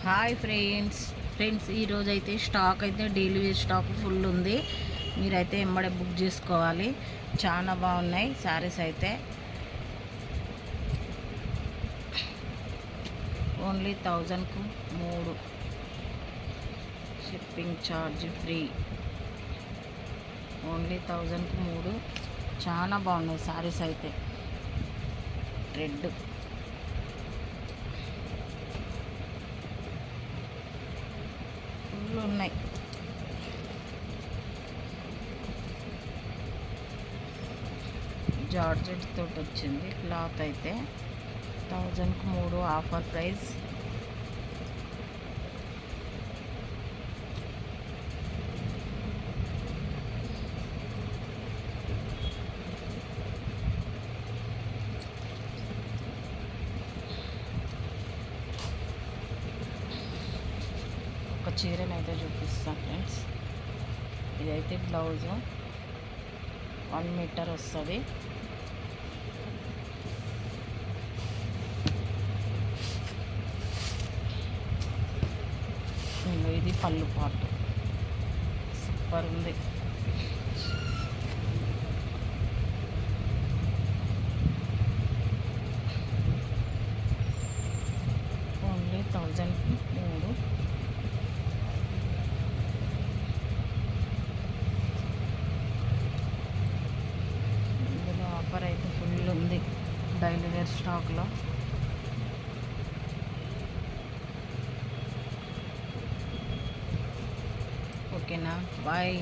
Hi friends ఈరోజు అయితే stock అయితే డైలీ వేర్ స్టాక్ ఫుల్ ఉంది. మీరైతే ఎంబడే బుక్ చేసుకోవాలి. చాలా బాగున్నాయి శారీస్ అయితే. ఓన్లీ 1000కు 3, షిప్పింగ్ ఛార్జ్ ఫ్రీ. ఓన్లీ 1000కు 3. చాలా బాగున్నాయి శారీస్ అయితే. రెడ్ ఫుల్ ఉన్నాయి. జార్జెట్ తోటి వచ్చింది క్లాత్ అయితే. 1000కు 3 ఆఫర్ ప్రైస్. ఒక చీరని అయితే చూపిస్తాను ఫ్రెండ్స్. ఇదైతే బ్లౌజు 1 మీటర్ వస్తుంది. ఇది పళ్ళు పాటు సూపర్ ఉంది. ఓన్లీ 1000కి 3. ఇందులో ఆఫర్ అయితే ఫుల్ ఉంది డైలీ వేర్ స్టాక్లో. ఓకేనా, బాయ్.